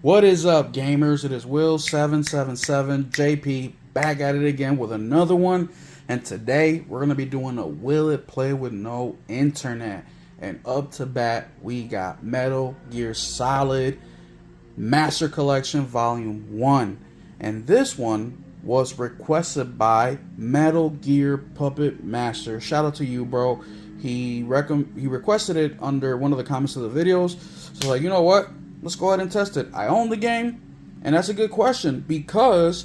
What is up, gamers? It is Will777 JP back at it again with another one. And today we're going to be doing a Will It Play with No Internet. And up to bat, we got Metal Gear Solid Master Collection Volume 1. And this one was requested by Metal Gear Puppet Master. Shout out to you, bro. He requested it under one of the comments of the videos. So like, you know what? Let's go ahead and test it. I own the game, and that's a good question because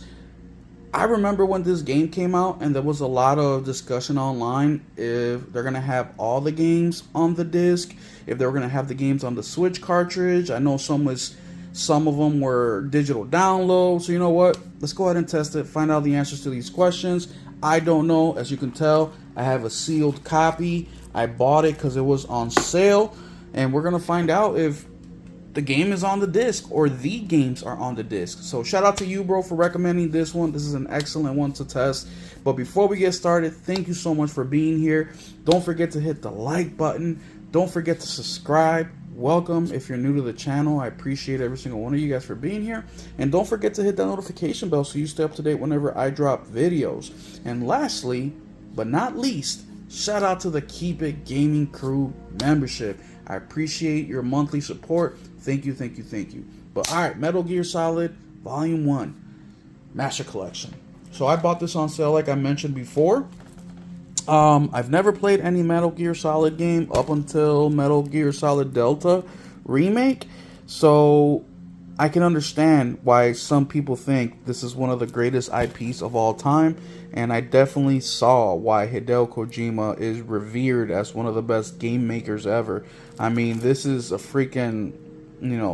I remember when this game came out and there was a lot of discussion online if they're going to have all the games on the disc, if they were going to have the games on the Switch cartridge. I know some of them were digital downloads. So you know what? Let's go ahead and test it, find out the answers to these questions. I don't know. As you can tell, I have a sealed copy. I bought it because it was on sale, and we're going to find out if the game is on the disc or the games are on the disc. So shout out to you, bro, for recommending this one. This is an excellent one to test. But before we get started, thank you so much for being here. Don't forget to hit the like button. Don't forget to subscribe. Welcome if you're new to the channel. I appreciate every single one of you guys for being here. And don't forget to hit that notification bell so you stay up to date whenever I drop videos. And lastly, but not least, shout out to the Keep It Gaming Crew membership. I appreciate your monthly support. Thank you, thank you, thank you. But alright, Metal Gear Solid Volume 1 Master Collection. So I bought this on sale like I mentioned before. I've never played any Metal Gear Solid game up until Metal Gear Solid Delta Remake. So I can understand why some people think this is one of the greatest IPs of all time. And I definitely saw why Hideo Kojima is revered as one of the best game makers ever. I mean, this is a freaking,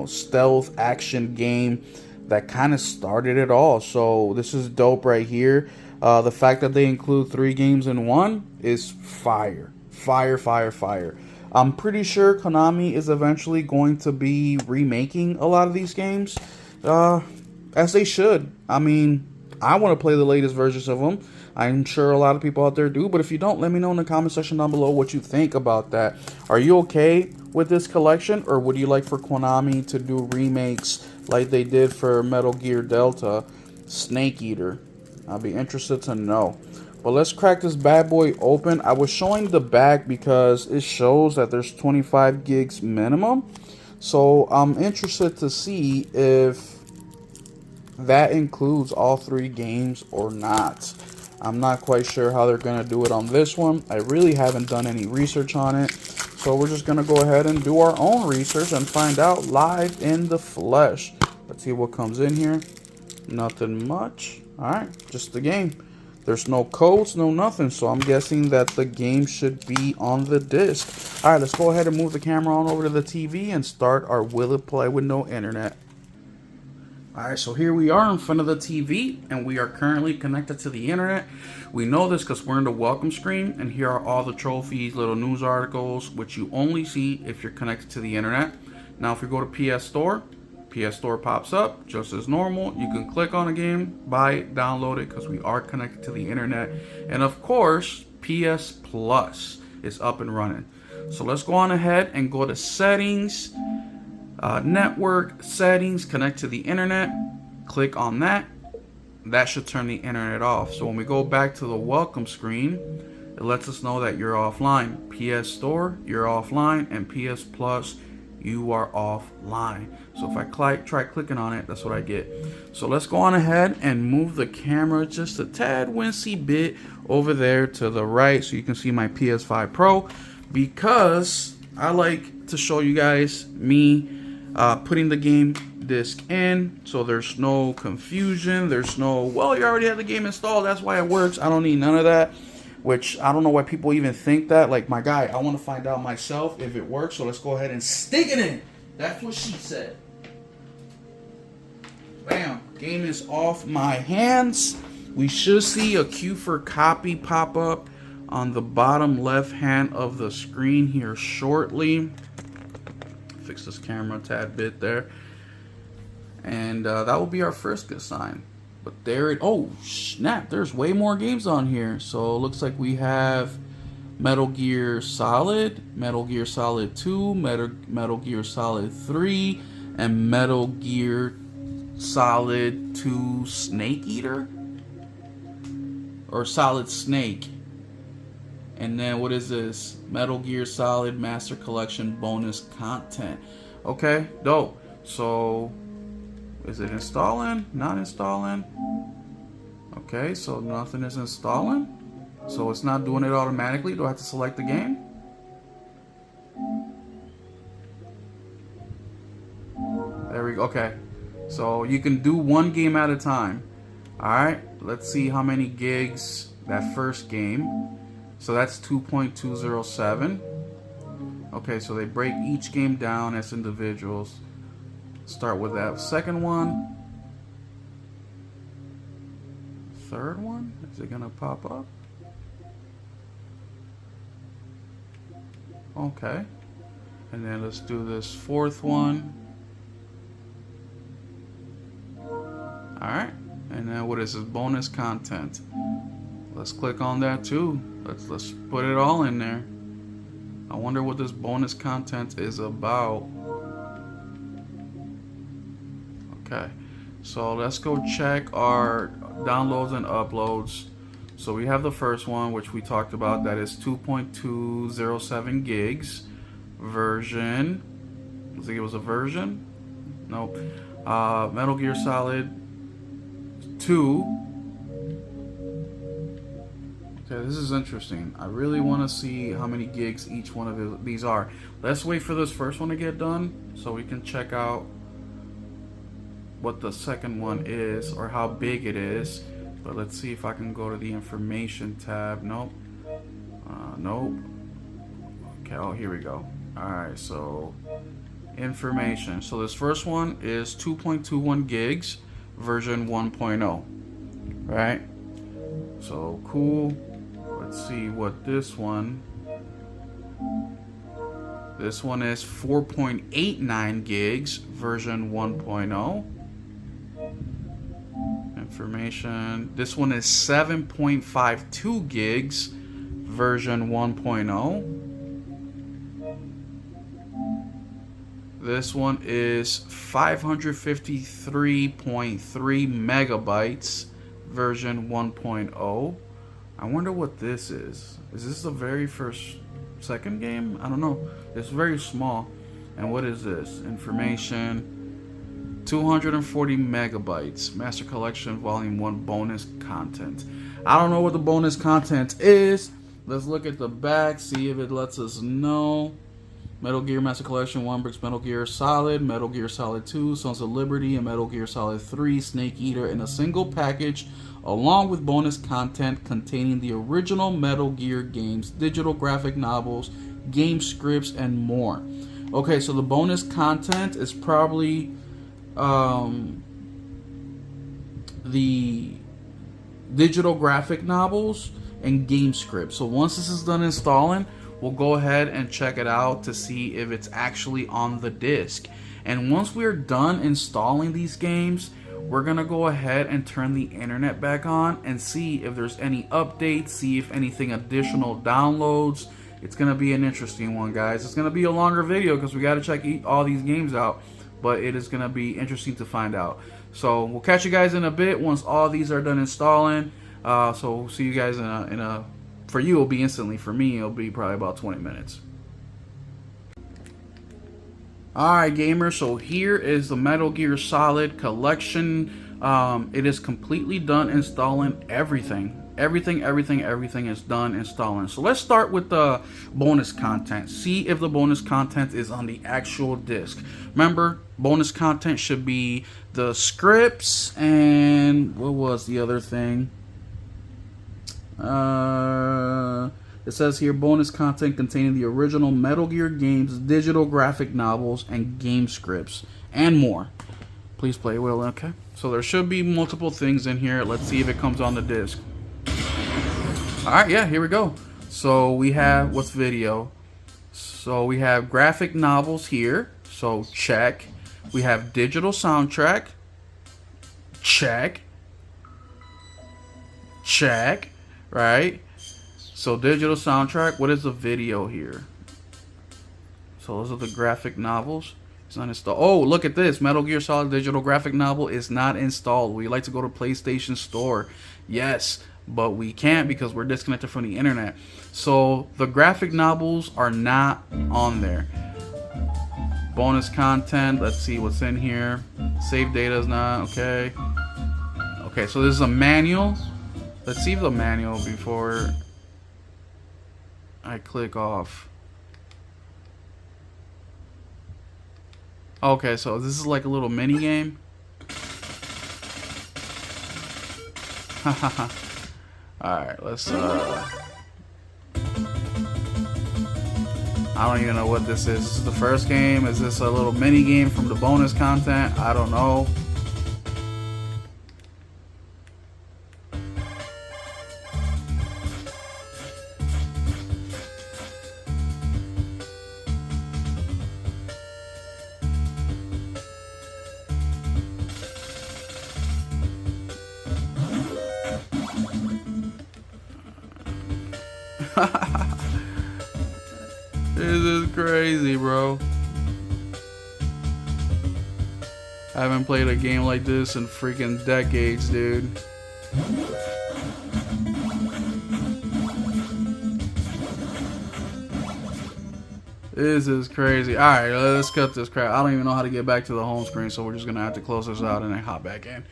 stealth action game that kind of started it all. So this is dope right here. The fact that they include 3 games in one is fire. Fire, fire, fire. I'm pretty sure Konami is eventually going to be remaking a lot of these games, as they should. I mean, I want to play the latest versions of them. I'm sure a lot of people out there do, but if you don't, let me know in the comment section down below what you think about that. Are you okay with this collection, or would you like for Konami to do remakes like they did for Metal Gear Delta Snake Eater? I'll be interested to know. But let's crack this bad boy open. I was showing the back because it shows that there's 25 gigs minimum. So I'm interested to see if that includes all 3 games or not. I'm not quite sure how they're going to do it on this one. I really haven't done any research on it. So we're just going to go ahead and do our own research and find out live in the flesh. Let's see what comes in here. Nothing much. Alright, just the game. There's no codes, no nothing. So I'm guessing that the game should be on the disc. Alright, let's go ahead and move the camera on over to the TV and start our Will It Play with No Internet. Alright, so here we are in front of the TV, and we are currently connected to the internet. We know this because we're in the welcome screen, and here are all the trophies, little news articles, which you only see if you're connected to the internet. Now, if you go to PS Store pops up just as normal. You can click on a game, buy it, download it, because we are connected to the internet. And of course, PS Plus is up and running. So let's go on ahead and go to settings. Network settings, connect to the internet, click on that. That should turn the internet off. So when we go back to the welcome screen, it lets us know that you're offline. PS Store, you're offline, and PS Plus, you are offline. So if I try clicking on it, that's what I get. So let's go on ahead and move the camera just a tad wincy bit over there to the right so you can see my PS5 Pro, because I like to show you guys me putting the game disc in, so there's no confusion. There's no, well, you already have the game installed, that's why it works. I don't need none of that, which I don't know why people even think that. Like, my guy, I want to find out myself if it works, so let's go ahead and stick it in. That's what she said. Bam, game is off my hands. We should see a queue for copy pop up on the bottom left hand of the screen here shortly. Fix this camera a tad bit there, and that will be our first good sign. But there it, oh snap, there's way more games on here. So it looks like we have Metal Gear Solid, Metal Gear Solid 2, Metal Gear Solid 3, and Metal Gear Solid 2 Snake Eater? Or Solid Snake. And then what is this? Metal Gear Solid Master Collection bonus content. Okay, dope. So, is it installing? Not installing? Okay, so nothing is installing. So it's not doing it automatically. Do I have to select the game? There we go. Okay. So you can do one game at a time. Alright, let's see how many gigs that first game. So that's 2.207. Okay, so they break each game down as individuals. Start with that second one. Third one? Is it gonna pop up? Okay. And then let's do this fourth one. Alright. And then what is this? Bonus content. Let's click on that too. Let's put it all in there. I wonder what this bonus content is about. Okay. So let's go check our downloads and uploads. So we have the first one, which we talked about, that is 2.207 gigs. Version. I think it was a version. Nope. Metal Gear Solid 2. Okay, this is interesting. I really want to see how many gigs each one of these are. Let's wait for this first one to get done so we can check out what the second one is or how big it is. But let's see if I can go to the information tab. Nope. Nope. Okay, oh, here we go. Alright, so information. So this first one is 2.21 gigs, version 1.0. Right? So cool. Let's see what this one. This one is 4.89 gigs, version 1.0. Information. This one is 7.52 gigs, version 1.0. This one is 553.3 megabytes, version 1.0. I wonder what this is. Is this the very second game? I don't know. It's very small. And what is this? Information. 240 megabytes. Master Collection Volume 1 bonus content. I don't know what the bonus content is. Let's look at the back, see if it lets us know. Metal Gear Master Collection 1 brings Metal Gear Solid, Metal Gear Solid 2, Sons of Liberty, and Metal Gear Solid 3 Snake Eater in a single package, along with bonus content containing the original Metal Gear games, digital graphic novels, game scripts, and more. Okay, so the bonus content is probably the digital graphic novels and game scripts. So once this is done installing, we'll go ahead and check it out to see if it's actually on the disc. And once we're done installing these games, we're gonna go ahead and turn the internet back on and see if there's any updates, see if anything additional downloads. It's gonna be an interesting one, guys. It's gonna be a longer video because we gotta check all these games out, but it is gonna be interesting to find out. So we'll catch you guys in a bit once all these are done installing. So we'll see you guys in a for you it'll be instantly. For me it'll be probably about 20 minutes. Alright gamers, so here is the Metal Gear Solid collection. It is completely done installing everything. Everything is done installing. So let's start with the bonus content. See if the bonus content is on the actual disc. Remember, bonus content should be the scripts and what was the other thing? It says here bonus content containing the original Metal Gear games, digital graphic novels, and game scripts, and more. Please play well, okay? So there should be multiple things in here. Let's see if it comes on the disc. Alright, yeah, here we go. So we have, what's video? So we have graphic novels here. So check. We have digital soundtrack. Check. Check. Right? So digital soundtrack. What is the video here? So those are the graphic novels. It's not installed. Oh, look at this. Metal Gear Solid Digital Graphic Novel is not installed. We like to go to PlayStation Store. Yes, but we can't because we're disconnected from the internet. So the graphic novels are not on there. Bonus content. Let's see what's in here. Save data is not. Okay. Okay, so this is a manual. Let's see the manual before I click off. Okay, so this is like a little mini game. Alright, let's I don't even know what this is. This is the first game. Is this a little mini game from the bonus content? I don't know. This is crazy, bro. I haven't played a game like this in freaking decades, dude. This is crazy. Alright, let's cut this crap. I don't even know how to get back to the home screen, so we're just gonna have to close this out and then hop back in.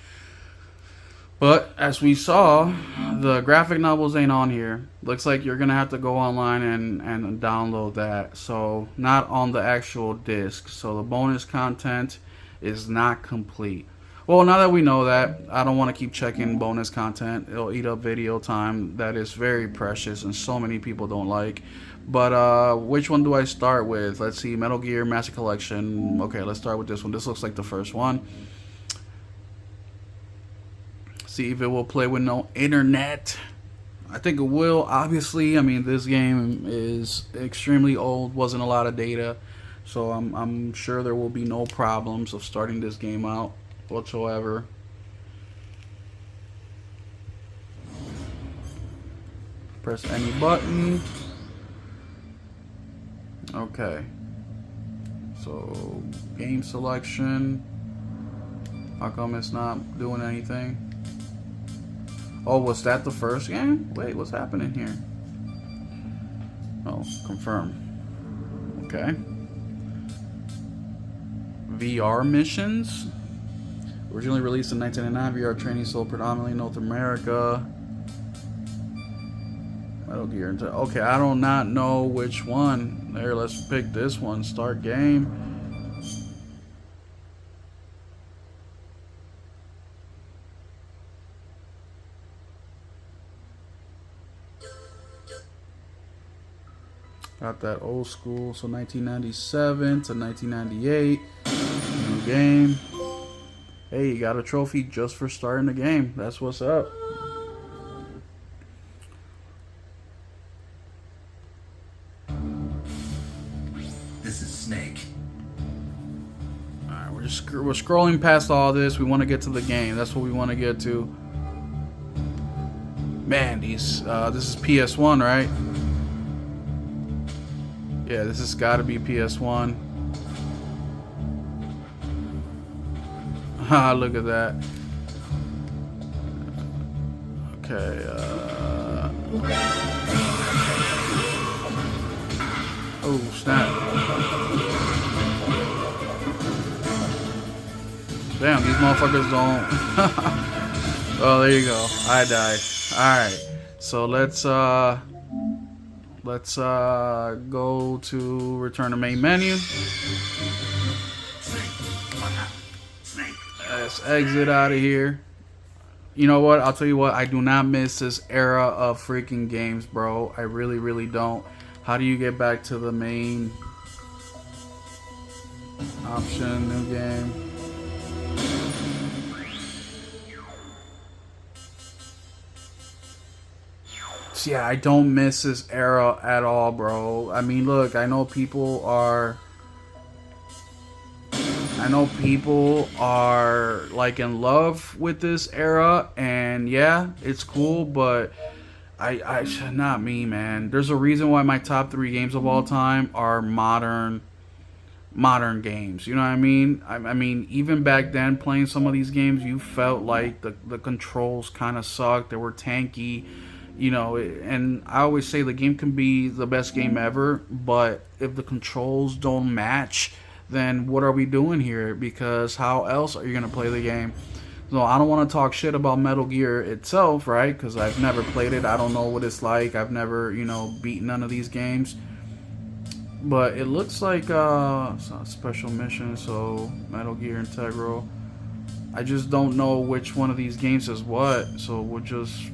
But as we saw, the graphic novels ain't on here. Looks like you're gonna have to go online and download that. So not on the actual disc. So the bonus content is not complete. Well, now that we know that, I don't want to keep checking bonus content. It'll eat up video time that is very precious and so many people don't like. But which one do I start with? Let's see, Metal Gear Master Collection. Okay, let's start with this one. This looks like the first one. See if it will play with no internet. I think it will, obviously. I mean, this game is extremely old, wasn't a lot of data, so I'm sure there will be no problems of starting this game out whatsoever. Press any button. Okay. So, game selection. How come it's not doing anything? Oh, was that the first game? Wait, what's happening here? Oh, confirm. Okay. VR missions. Originally released in 1999, VR training sold predominantly in North America. Metal Gear. Okay, I do not know which one. There, let's pick this one. Start game. Got that old school, so 1997 to 1998. New game. Hey, you got a trophy just for starting the game. That's what's up. This is Snake. Alright, we're scrolling past all this. We want to get to the game. That's what we want to get to. Man, this is PS1, right? Yeah, this has got to be PS1. Ah, look at that. Okay, oh, snap. Damn, these motherfuckers don't... Oh, there you go. I died. Alright, so let's go to return to main menu. Let's exit out of here. You know what? I'll tell you what. I do not miss this era of freaking games, bro. I really, really don't. How do you get back to the main option? New game. Yeah, I don't miss this era at all, bro. I mean, look, I know people are like in love with this era, and yeah, it's cool, but I not me, man. There's a reason why my top 3 games of all time are modern modern games. You know what I mean? I mean, even back then, playing some of these games, you felt like the controls kind of sucked. They were tanky, you know. And I always say the game can be the best game ever, but if the controls don't match, then what are we doing here? Because how else are you gonna play the game? So I don't want to talk shit about Metal Gear itself, right? Because I've never played it. I don't know what it's like. I've never, you know, beaten none of these games. But it looks like special mission, so Metal Gear Integral. I just don't know which one of these games is what, so we'll just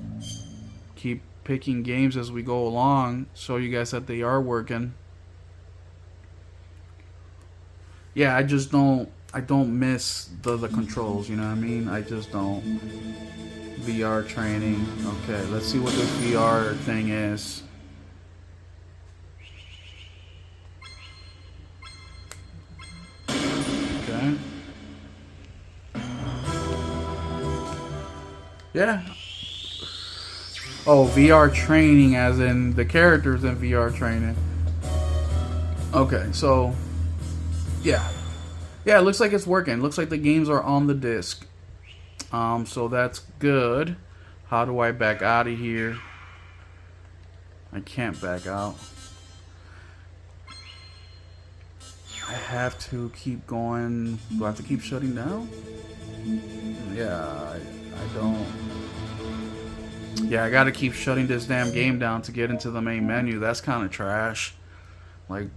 keep picking games as we go along. Show you guys that they are working. Yeah, I don't miss the controls, you know what I mean? I just don't. VR training. Okay, let's see what this VR thing is. Okay. Yeah. Oh, VR training as in the characters in VR training. Okay, so yeah. Yeah, it looks like it's working. Looks like the games are on the disc. So that's good. How do I back out of here? I can't back out. I have to keep going. Do I have to keep shutting down? Yeah, I don't. Yeah, I gotta keep shutting this damn game down to get into the main menu. That's kind of trash. Like,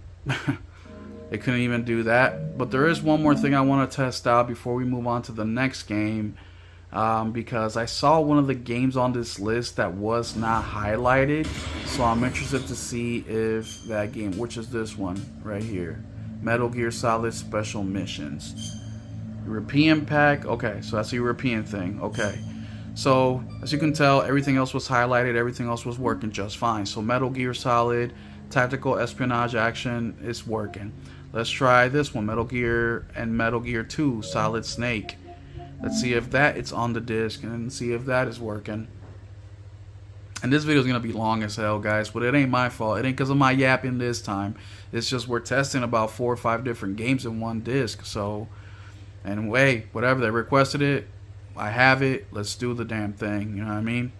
it couldn't even do that. But there is one more thing I want to test out before we move on to the next game. Because I saw one of the games on this list that was not highlighted. So I'm interested to see if that game, which is this one right here, Metal Gear Solid Special Missions. European pack. Okay, so that's a European thing. Okay. So, as you can tell, everything else was highlighted. Everything else was working just fine. So, Metal Gear Solid, tactical espionage action is working. Let's try this one, Metal Gear and Metal Gear 2, Solid Snake. Let's see if that it's on the disc and see if that is working. And this video is going to be long as hell, guys, but it ain't my fault. It ain't because of my yapping this time. It's just we're testing about 4 or 5 different games in one disc. So, anyway, whatever, they requested it. I have it. Let's do the damn thing. You know what I mean?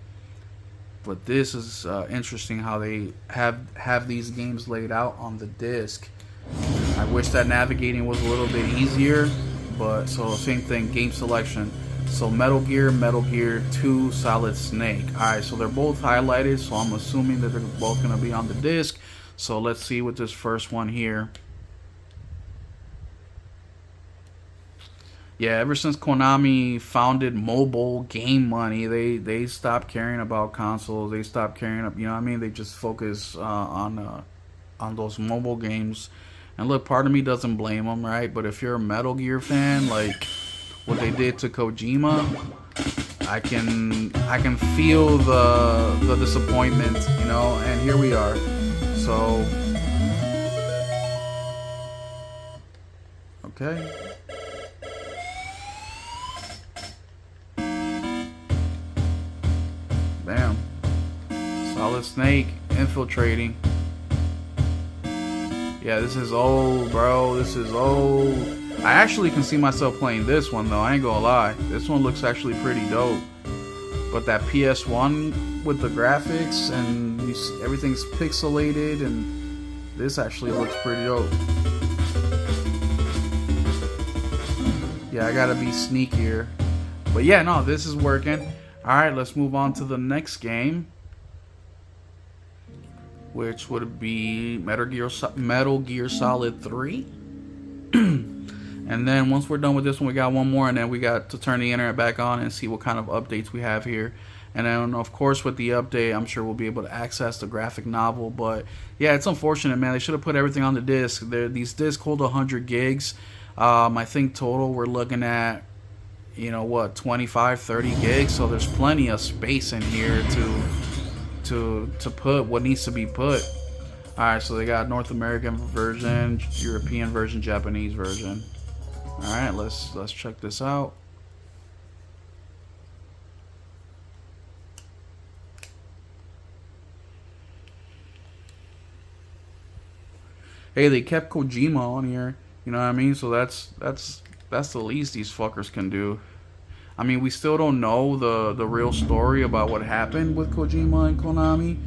But this is interesting how they have these games laid out on the disc. I wish that navigating was a little bit easier. But so same thing, game selection. So Metal Gear 2, Solid Snake. Alright, so they're both highlighted. So I'm assuming that they're both going to be on the disc. So let's see what this first one here. Yeah, ever since Konami founded mobile game money, they stopped caring about consoles. They stopped caring, you know what I mean? They just focus on those mobile games. And look, part of me doesn't blame them, right? But if you're a Metal Gear fan, like what they did to Kojima, I can feel the disappointment, you know. And here we are. So, okay. Bam. Solid Snake infiltrating. Yeah, this is old, bro. This is old. I actually can see myself playing this one, though. I ain't gonna lie. This one looks actually pretty dope. But that PS1 with the graphics and everything's pixelated, and this actually looks pretty dope. Yeah, I gotta be sneakier. But yeah, no, this is working. Alright, let's move on to the next game, which would be Metal Gear Solid 3. And then once we're done with this one, we got one more, and then we got to turn the internet back on and see what kind of updates we have here. And then, of course, with the update, I'm sure we'll be able to access the graphic novel. But yeah, it's unfortunate, man. They should have put everything on the disc. These discs hold 100 gigs. I think total we're looking at, you know what, 25, 30 gigs. So there's plenty of space in here to put what needs to be put. Alright, so they got North American version, European version, Japanese version. Alright, let's check this out. Hey, they kept Kojima on here. You know what I mean? So that's the least these fuckers can do. I mean, we still don't know the real story about what happened with Kojima and Konami,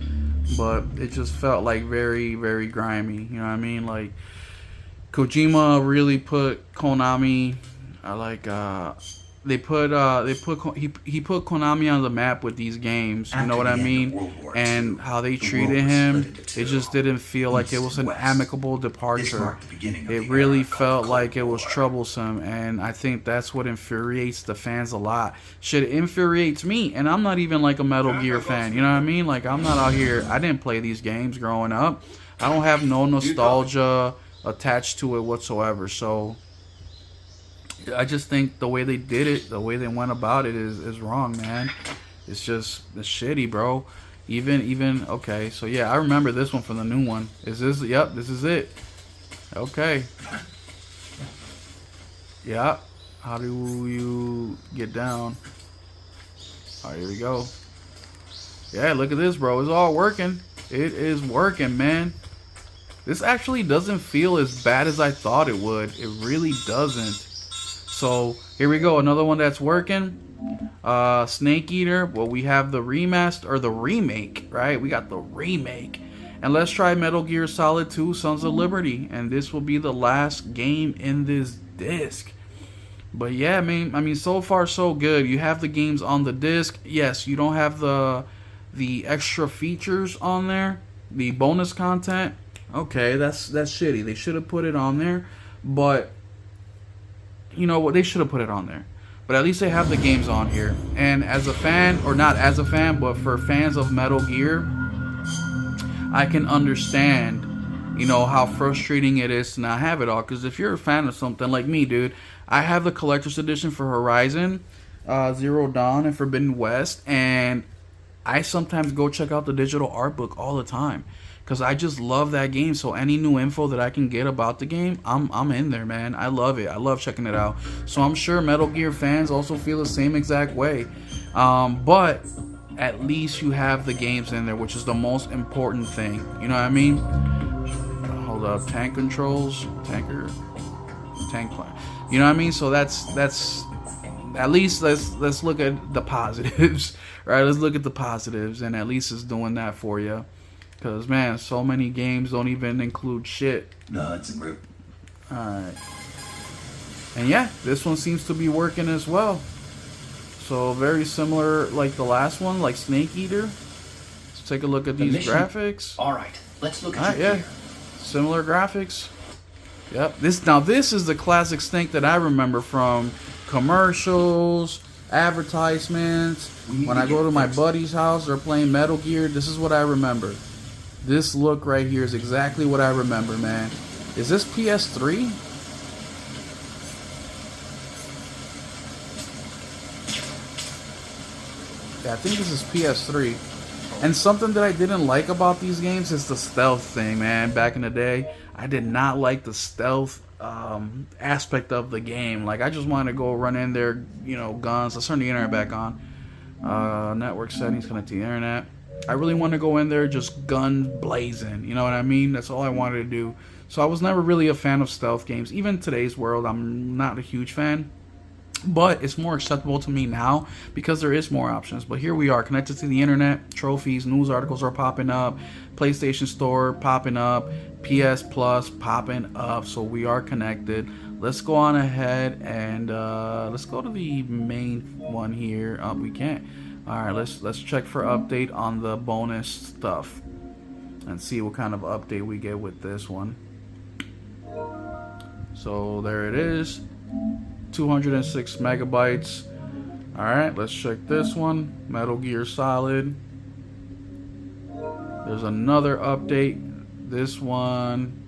but it just felt like very, very grimy. You know what I mean? Like Kojima really put Konami, he put Konami on the map with these games. You know what I mean? And how they treated him, it just didn't feel like it was an amicable departure. It really felt like it was troublesome, and I think that's what infuriates the fans a lot. Shit infuriates me, and I'm not even like a Metal Gear fan. You know what I mean? Like I'm not out here. I didn't play these games growing up. I don't have no nostalgia attached to it whatsoever. So I just think the way they did it, the way they went about it is wrong, man. It's shitty, bro. Even okay, so yeah, I remember this one from the new one. Is this? Yep, this is it. Okay. Yeah. How do you get down? Alright, here we go. Yeah, look at this, bro. It's all working. It is working, man. This actually doesn't feel as bad as I thought it would. It really doesn't. So here we go, another one that's working. Snake Eater. Well, we have the remaster or the remake, right? We got the remake. And let's try Metal Gear Solid 2 Sons of Liberty, and this will be the last game in this disc. But yeah, man, I mean, so far so good. You have the games on the disc. Yes, you don't have the extra features on there, the bonus content. Okay, that's shitty. They should have put it on there, but you know what? They should have put it on there. But at least they have the games on here. And as a fan, or not as a fan, but for fans of Metal Gear, I can understand, you know, how frustrating it is to not have it all. Because if you're a fan of something like me, dude, I have the collector's edition for Horizon, Zero Dawn, and Forbidden West, and I sometimes go check out the digital art book all the time. Because I just love that game. So any new info that I can get about the game, I'm in there, man. I love it. I love checking it out. So I'm sure Metal Gear fans also feel the same exact way. But at least you have the games in there, which is the most important thing. You know what I mean? Hold up. Tank controls. Tank plan. You know what I mean? So that's at least let's look at the positives. Right? Let's look at the positives, and at least it's doing that for you. Because, man, so many games don't even include shit. No, it's a group. Alright. And yeah, this one seems to be working as well. So, very similar like the last one, like Snake Eater. Let's take a look at these graphics. Alright, let's look at your gear. Similar graphics. Yep. This is the classic Snake that I remember from commercials, advertisements. When I go to my buddy's house, they're playing Metal Gear. This is what I remember. This look right here is exactly what I remember, man. Is this PS3? Yeah, I think this is PS3. And something that I didn't like about these games is the stealth thing, man. Back in the day, I did not like the stealth aspect of the game. Like, I just wanted to go run in there, you know, guns. Let's turn the internet back on. Network settings, connect to the internet. I really want to go in there just gun blazing. You know what I mean? That's all I wanted to do. So I was never really a fan of stealth games. Even today's world, I'm not a huge fan. But it's more acceptable to me now because there is more options. But here we are, connected to the internet. Trophies, news articles are popping up. PlayStation Store popping up. PS Plus popping up. So we are connected. Let's go on ahead and let's go to the main one here. We can't. All right, let's check for update on the bonus stuff and see what kind of update we get with this one. So there it is, 206 megabytes. All right, let's check this one, Metal Gear Solid. There's another update. This one,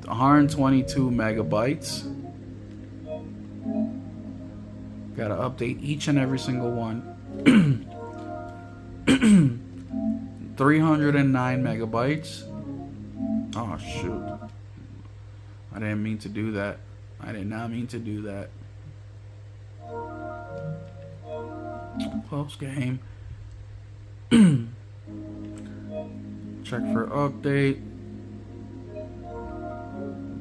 122 megabytes. Gotta update each and every single one. 309 megabytes. Oh shoot. I didn't mean to do that. I did not mean to do that. Post game. Check for update.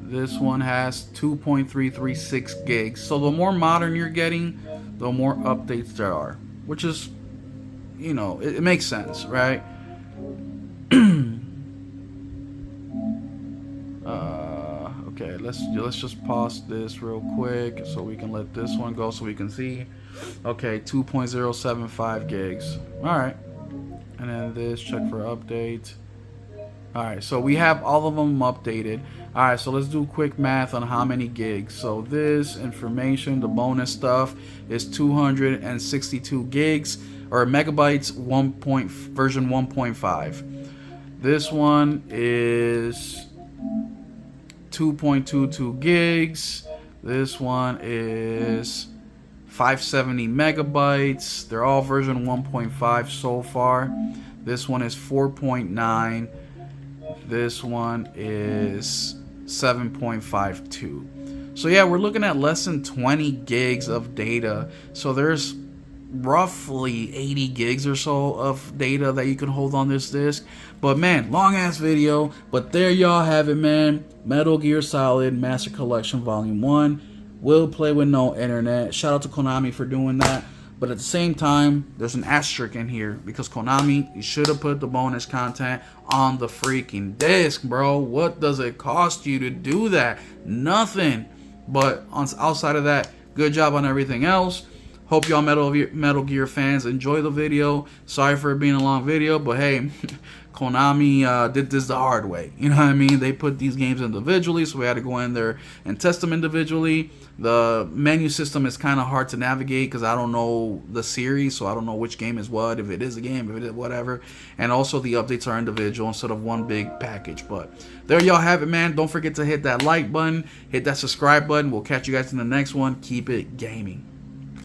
This one has 2.336 gigs. So the more modern you're getting, the more updates there are, which is, you know, it makes sense, right? Okay, let's just pause this real quick so we can let this one go so we can see. Okay, 2.075 gigs. All right, and then this, check for update. All right, so we have all of them updated. All right, so let's do quick math on how many gigs. So this information, the bonus stuff, is 262 gigs or megabytes, version 1.5. This one is 2.22 gigs. This one is 570 megabytes. They're all version 1.5 so far. This one is 4.9. This one is 7.52. So yeah, we're looking at less than 20 gigs of data. So there's roughly 80 gigs or so of data that you can hold on this disc. But man, long ass video. But there y'all have it, man. Metal Gear Solid Master Collection Volume 1 will play with no internet. Shout out to Konami for doing that. But at the same time, there's an asterisk in here because Konami, you should have put the bonus content on the freaking disc, bro. What does it cost you to do that? Nothing. But outside of that, good job on everything else. Hope y'all Metal Gear fans enjoy the video. Sorry for it being a long video, but hey, Konami did this the hard way. You know what I mean? They put these games individually, so we had to go in there and test them individually. The menu system is kind of hard to navigate because I don't know the series, so I don't know which game is what, if it is a game, if it is whatever. And also the updates are individual instead of one big package. But there y'all have it, man. Don't forget to hit that like button, hit that subscribe button. We'll catch you guys in the next one. Keep it gaming.